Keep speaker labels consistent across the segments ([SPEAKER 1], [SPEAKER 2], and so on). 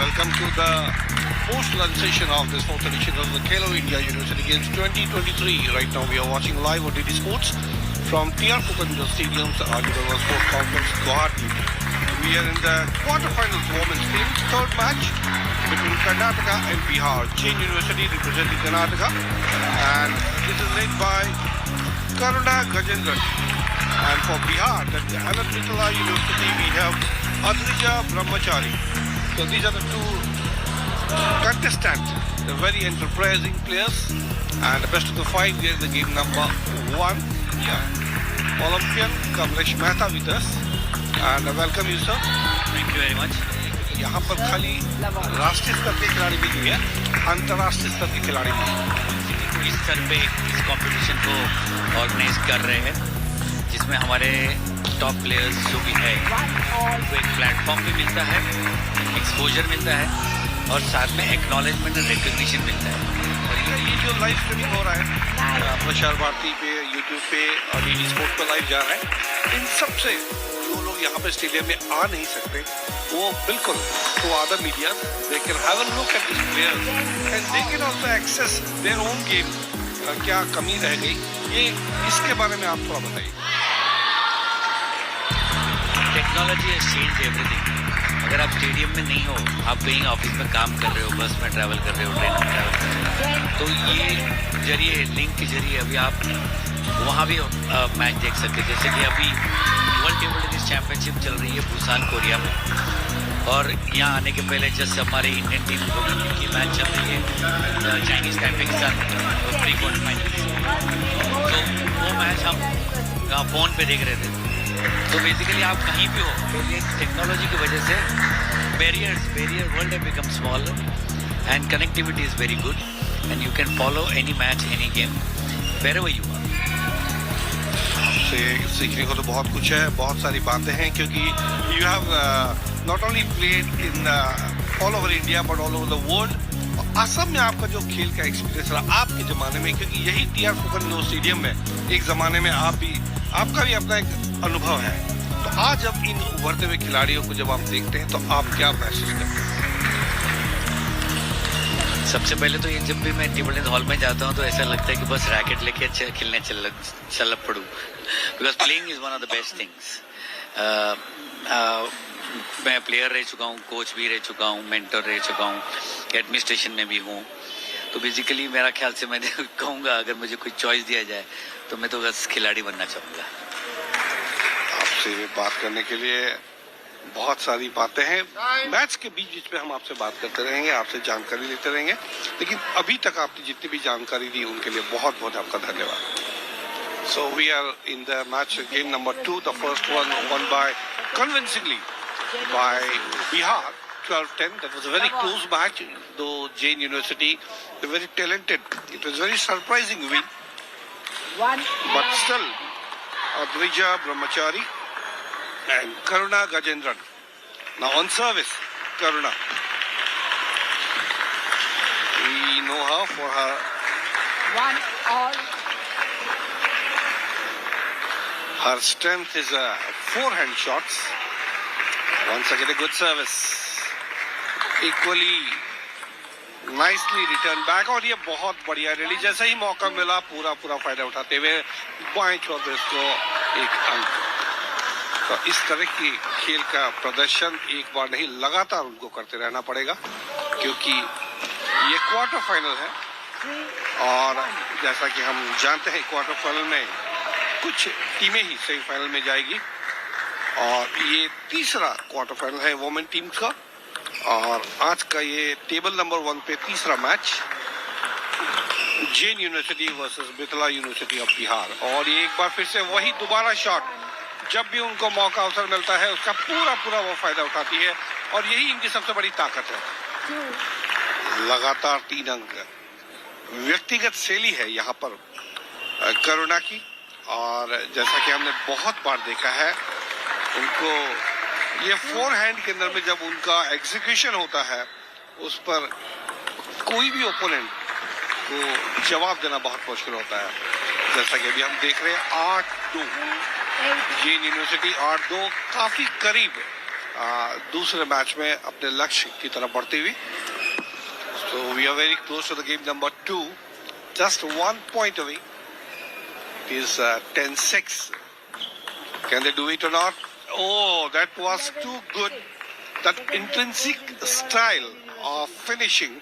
[SPEAKER 1] welcome to the post-lunch session of this fourth edition of the Khelo India University Games 2023. Right now we are watching live on DD Sports from TR Phukan Stadium's Ajibaba Sports Complex, Guwahati. We are in the quarterfinals women's team, third match between Karnataka and Bihar. Jain University representing Karnataka, and this is led by Karuna Gajendran. And for Bihar, that is Anand Mithila University, we have Adrija Brahmachari. So these are the two contestants, the very enterprising players, and the best of the five. Here is the game number 1. Yeah. Olympian Kamlesh Mehta with us, and I welcome you, sir.
[SPEAKER 2] Thank you very much.
[SPEAKER 1] यहाँ पर खाली राष्ट्रीय स्तर के खिलाड़ी भी नहीं है, अंतर्राष्ट्रीय स्तर के खिलाड़ी भी
[SPEAKER 2] इस स्तर पे इस कंपटीशन को ऑर्गेनाइज कर रहे हैं, जिसमें हमारे टॉप प्लेयर्स जो भी है उनको एक प्लेटफॉर्म भी मिलता है, एक्सपोजर मिलता है और साथ में एक्नॉलेजमेंट एंड रिकग्निशन मिलता है।
[SPEAKER 1] और ये जो लाइव स्ट्रीमिंग हो रहा है प्रसार भारती पे, यूट्यूब पे और डीडी स्पोर्ट्स पे लाइव जा रहा है, इन सब से जो लोग यहाँ पे स्टेडियम में आ नहीं सकते, वो बिल्कुल तो other media they can have a look at this players and they can also access their own game. क्या कमी रह गई, ये इसके बारे में आप थोड़ा बताइए।
[SPEAKER 2] Technology has changed everything. अगर आप स्टेडियम में नहीं हो, आप कहीं ऑफिस में काम कर रहे हो, बस में ट्रैवल कर रहे हो, ट्रेन में ट्रैवल कर रहे हो, तो ये जरिए लिंक के जरिए अभी आप वहाँ भी मैच देख सकते हैं। जैसे कि अभी वर्ल्ड टेबल टेनिस चैंपियनशिप चल रही है बुसान कोरिया में, और यहाँ आने के पहले जस्ट हमारे इंडियन टीम की मैच चल रही है चाइनीज टाइपिंग के साथ प्री क्वार्टर फाइनल। तो वो मैच हम फ़ोन पे देख रहे थे। तो बेसिकली आप कहीं भी हो, तो ये टेक्नोलॉजी की वजह से barrier world have become smaller and connectivity is very good and you can follow any match any game wherever you are.
[SPEAKER 1] से सीखने को तो बहुत कुछ है, बहुत सारी बातें हैं, क्योंकि you have not only played in all over India but all over the world. Assam में आपका जो खेल का एक्सपीरियंस रहा आपके ज़माने में, क्योंकि यही TR फुकन स्टेडियम में एक ज़माने में आपका भी अपना एक अनुभव है, तो आज जब इन उभरते हुए खिलाड़ियों को जब आप देखते हैं तो आप क्या महसूस करते हैं?
[SPEAKER 2] सबसे पहले तो ये जब भी मैं टेबल टेनिस हॉल में जाता हूँ तो ऐसा लगता है कि बस रैकेट लेके खेलने चल पड़ूँ, because playing is one of the best things. मैं प्लेयर रह चुका हूँ, कोच भी रह चुका हूँ, मेंटर रह चुका हूँ, एडमिनिस्ट्रेशन में भी हूँ। तो बेसिकली मेरा ख्याल से मैं कहूँगा अगर मुझे कोई चॉइस दिया जाए तो मैं तो बस खिलाड़ी बनना चाहूँगा।
[SPEAKER 1] आपसे बात करने के लिए बहुत सारी बातें हैं, मैच के बीच में हम आपसे बात करते रहेंगे, आपसे जानकारी लेते रहेंगे, लेकिन अभी तक आपने जितनी भी जानकारी दी उनके लिए बहुत बहुत आपका धन्यवाद। So we are in the match game number 2, the first one won by convincingly by Bihar 12-10. That was a very close match, though Jain University, they're very talented. It was very surprising win, but still Adrija Brahmachari and Karuna Gajendran. Now on service, Karuna. We know her for her
[SPEAKER 3] 1-all.
[SPEAKER 1] Her strength is forehand shots. Once again a good service. Equally nicely returned back, और ये बहुत बढ़िया rally, जैसे ही मौका मिला पूरा फायदा उठाते हुए बाएं छोर पे इसको एक अंक। तो इस तरह की खेल का प्रदर्शन एक बार नहीं लगातार उनको करते रहना पड़ेगा, क्योंकि ये क्वार्टर फाइनल है और जैसा कि हम जानते हैं क्वार्टर फाइनल में कुछ टीमें ही सेमीफाइनल में जाएगी, और ये तीसरा क्वार्टर फाइनल है वुमेन टीम का, और आज का ये टेबल नंबर 1 पे तीसरा match Jain university versus Mithila university of Bihar. और ये एक बार फिर से वही दोबारा शॉट, जब भी उनको मौका अवसर मिलता है उसका पूरा वो फायदा उठाती है, और यही इनकी सबसे बड़ी ताकत है। लगातार 3 अंक, व्यक्तिगत शैली है यहाँ पर करुणा की, और जैसा कि हमने बहुत बार देखा है उनको ये फोरहैंड के अंदर में जब उनका एग्जीक्यूशन होता है उस पर कोई भी ओपोनेंट को जवाब देना बहुत मुश्किल होता है। जैसा कि अभी हम देख रहे हैं 8-2 जैन यूनिवर्सिटी 8-2 काफी करीब दूसरे मैच में अपने लक्ष्य की तरफ बढ़ते हुए. So we are very close to the game number 2, just 1 point away. It is 10-6. Can they do it or not? Oh, that was too good. That intrinsic style of finishing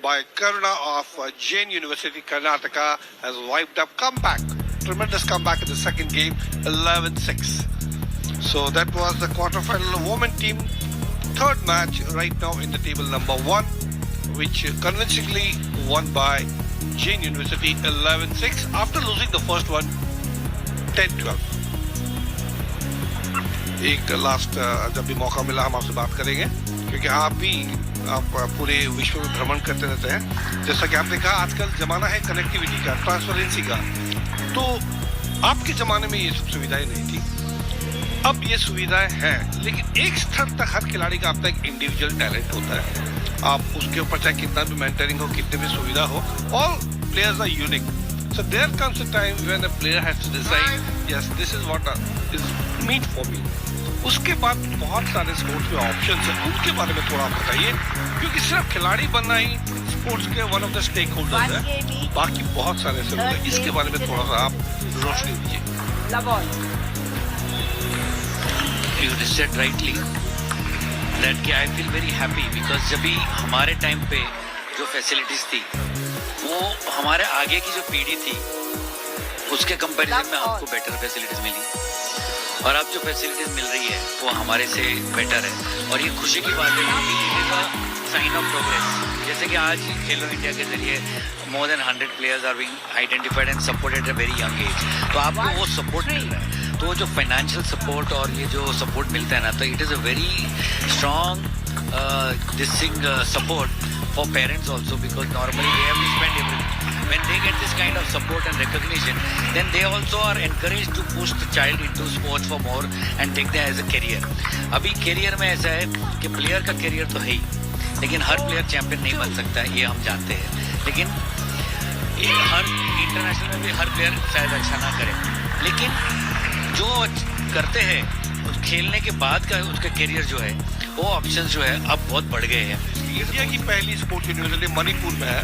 [SPEAKER 1] by Karuna of Jain University, Karnataka has wiped up comeback. Tremendous comeback in the second game, 11-6. So that was the quarterfinal women team third match right now in the table number 1, which convincingly won by Jain University 11-6 after losing the first one 10-12. एक last जब भी मौका मिला हम आपसे बात करेंगे, क्योंकि आप पूरे विश्व में भ्रमण करते रहते हैं. जैसा कि आपने कहा, आजकल जमाना है कनेक्टिविटी का, ट्रांसपेरेंसी का. तो आपके जमाने में ये सब सुविधाएं नहीं थी, अब ये सुविधाएं हैं. लेकिन एक स्तर तक हर खिलाड़ी का अपना एक इंडिविजुअल टैलेंट होता है. आप उसके ऊपर चाहे कितना भी मेंटरिंग हो, कितनी भी सुविधा हो, all players are unique. So there comes a time when a player has to decide, yes, this is what is meant for me. उसके बाद बहुत सारे स्पोर्ट्स में ऑप्शंस हैं, उनके बारे में थोड़ा बताइए, क्योंकि सिर्फ खिलाड़ी बनना ही स्पोर्ट्स के one of the stakeholders है. बाकी बहुत सारे ऐसे लोग हैं, इसके बारे में थोड़ा सा आप रोशनी दीजिए.
[SPEAKER 2] You said rightly that I feel very happy because जब भी हमारे टाइम पे जो फैसिलिटीज थी, वो हमारे आगे की जो पीढ़ी थी उसके कंपैरिजन में हमको बेटर फैसिलिटीज मिली, और अब जो फैसिलिटीज मिल रही है वो हमारे से बेटर है. और ये खुशी की बात है कि it is a sign of progress. जैसे कि आज खेलो इंडिया के जरिए more than 100 players are being identified and supported at a very young age. तो आपको वो सपोर्ट मिल रहा है, तो जो फाइनेंशियल सपोर्ट और ये जो सपोर्ट मिलता है ना, तो it is a very strong this thing support for parents also, because normally they have to spend everything. When they get this kind of support and recognition, then they also are encouraged to push the child into sports for more and take them as a career. अभी career में ऐसा है कि player का career तो है ही, लेकिन हर player champion नहीं बन सकता, ये हम जानते हैं. लेकिन हर international में भी हर player शायद अच्छा ना करे, लेकिन जो करते हैं खेलने के बाद का उसका करियर जो है, वो ऑप्शन जो है अब बहुत बढ़ गए हैं.
[SPEAKER 1] इंडिया की पहली स्पोर्ट्स यूनिवर्सिटी मणिपुर में है,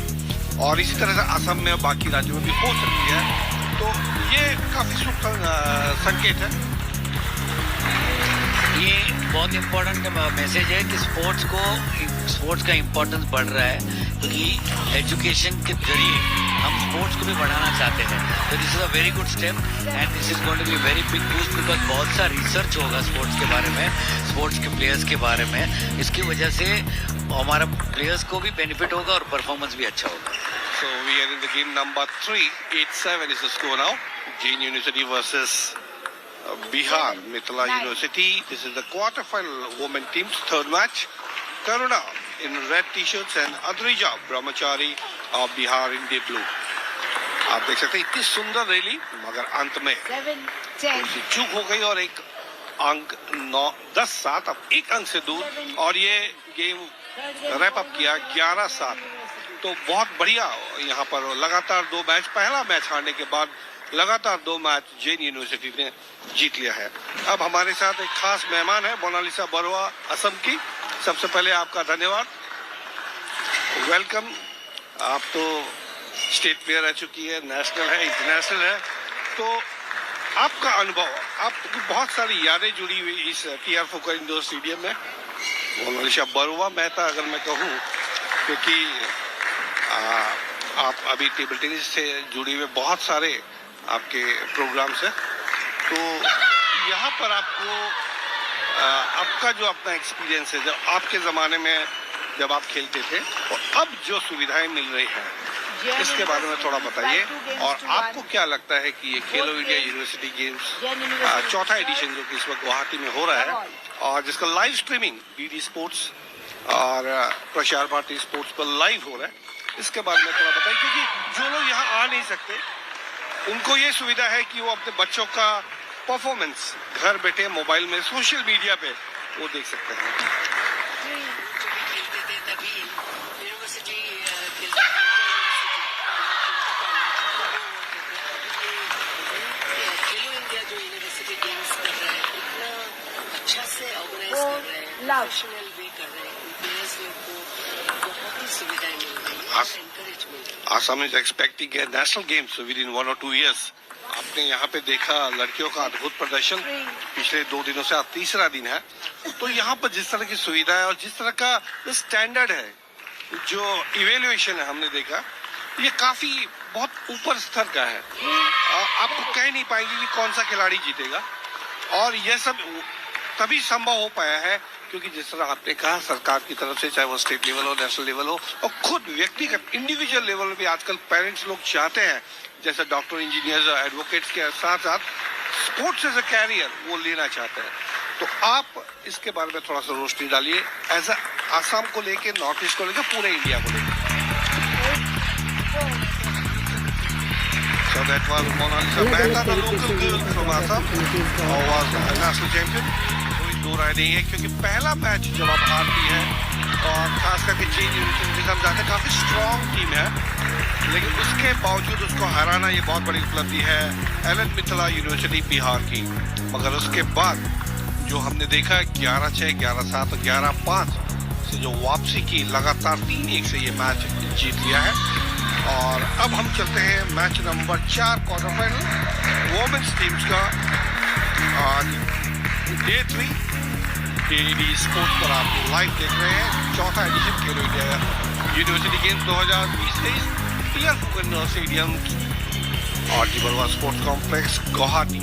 [SPEAKER 1] और इसी तरह से असम में और बाकी राज्यों में भी हो सकती है. तो ये काफी शुभ संकेत है.
[SPEAKER 2] ये बहुत इम्पोर्टेंट मैसेज है कि स्पोर्ट्स का इम्पोर्टेंस बढ़ रहा है, क्योंकि एजुकेशन के जरिए हम स्पोर्ट्स को भी बढ़ाना चाहते हैं. तो this is a very good step and this is going to be very big boost, because बहुत सा रिसर्च होगा स्पोर्ट्स के बारे में, स्पोर्ट्स के प्लेयर्स के बारे में. इसकी वजह से हमारा प्लेयर्स को भी बेनिफिट होगा और परफॉर्मेंस भी अच्छा होगा.
[SPEAKER 1] So we are in the game number 3. 8-7 is the score now. Jain University versus Bihar Mithila University. This is the quarterfinal women team's third match. Karuna in red t-shirts and Adrija Brahmachari of Bihar in deep blue. आप देख सकते हैं इतनी सुंदर rally, मगर अंत में थोड़ी सी चूक हो गई और एक अंक 9-10-7 अब एक अंक से दूर, और ये गेम रैप अप किया 11-7. तो बहुत बढ़िया यहाँ पर लगातार 2 मैच, पहला मैच हारने के बाद लगातार 2 मैच जैन यूनिवर्सिटी ने जीत लिया है. अब हमारे साथ एक खास मेहमान है, मोनालिसा बरुआ असम की. सबसे पहले आपका धन्यवाद, वेलकम. आप तो स्टेट प्लेयर रह चुकी है, नेशनल है, इंटरनेशनल है, तो आपका अनुभव, आपकी बहुत सारी यादें जुड़ी हुई इस TR फुकर इंडोर स्टेडियम में. मोनालिसा बरुआ मेहता अगर मैं कहूँ, क्योंकि आप अभी टेबल टेनिस से जुड़े हुए बहुत सारे आपके प्रोग्राम्स हैं, तो यहाँ पर आपको आपका जो अपना एक्सपीरियंस है, जब आपके ज़माने में जब आप खेलते थे, और अब जो सुविधाएं मिल रही हैं, इसके बारे में थोड़ा बताइए. और आपको क्या लगता है कि ये खेलो इंडिया यूनिवर्सिटी गेम्स चौथा एडिशन जो कि इस वक्त गुवाहाटी में हो रहा है, और जिसका लाइव स्ट्रीमिंग DD स्पोर्ट्स और प्रसार भारती स्पोर्ट्स पर लाइव हो रहा है, इसके बारे में थोड़ा बताइए. क्योंकि जो लोग यहाँ आ नहीं सकते, उनको ये सुविधा है कि वो अपने बच्चों का परफॉर्मेंस घर बैठे मोबाइल में, सोशल मीडिया पे वो देख सकते हैं.
[SPEAKER 4] खेलो इंडिया जो यूनिवर्सिटी गेम्स कर रहा है, इतना अच्छा से ऑर्गेनाइज कर रहे हैं.
[SPEAKER 3] Love.
[SPEAKER 4] प्रोफेशनल भी कर रहे हैं। प्लेयर्स लोग को बहुत ही सुविधाएं मिल रही है,
[SPEAKER 1] आस-
[SPEAKER 4] encouragement.
[SPEAKER 1] Assam is expecting a national games within 1 or 2 years. आपने यहाँ पे देखा लड़कियों का अद्भुत प्रदर्शन पिछले 2 दिनों से आज तीसरा दिन है। तो यहाँ पर जिस तरह की सुविधा है और जिस तरह का स्टैंडर्ड है, जो इवेल्युएशन है हमने देखा, ये काफी बहुत ऊपर स्तर का है। आपको कह नहीं पाएंगे कि कौन सा खिलाड़ी जीतेगा, और यह सब तभी संभव हो पाया है क्योंकि जिस तरह आपने कहा सरकार की तरफ से, चाहे वो स्टेट लेवल हो, नेशनल लेवल हो, और खुद व्यक्तिगत इंडिविजुअल लेवल में भी आजकल पेरेंट्स लोग चाहते हैं, जैसे डॉक्टर, इंजीनियर्स, एडवोकेट्स के साथ साथ स्पोर्ट्स एज अ कैरियर वो लेना चाहते हैं। तो आप इसके बारे में थोड़ा सा रोशनी डालिए, एज आसाम को लेके, नॉर्थ ईस्ट को लेके, पूरे इंडिया को लेके। So that was Monalisa Mehta, the local girl from Assam, who was a national champion. कोई दो राय नहीं है क्योंकि पहला मैच जब आप हारती है, और खास करके चेंज के साथ जाते हैं, काफी स्ट्रॉन्ग टीम है, लेकिन उसके बावजूद उसको हराना ये बहुत बड़ी उपलब्धि है एलन मिथिला यूनिवर्सिटी बिहार की। मगर उसके बाद जो हमने देखा 11-6, 11-7 और 11-5 से जो वापसी की, लगातार 3-1 से ये मैच जीत लिया है। और अब हम चलते हैं match number 4 quarter final women's teams का। आज डे 3 डीडी स्पोर्ट्स पर आप लाइव देख रहे हैं। चौथा एडिशन खेलो India university games 2020-23 TR Phukan stadium और जी बरुआ स्पोर्ट्स कॉम्प्लेक्स गुवाहाटी।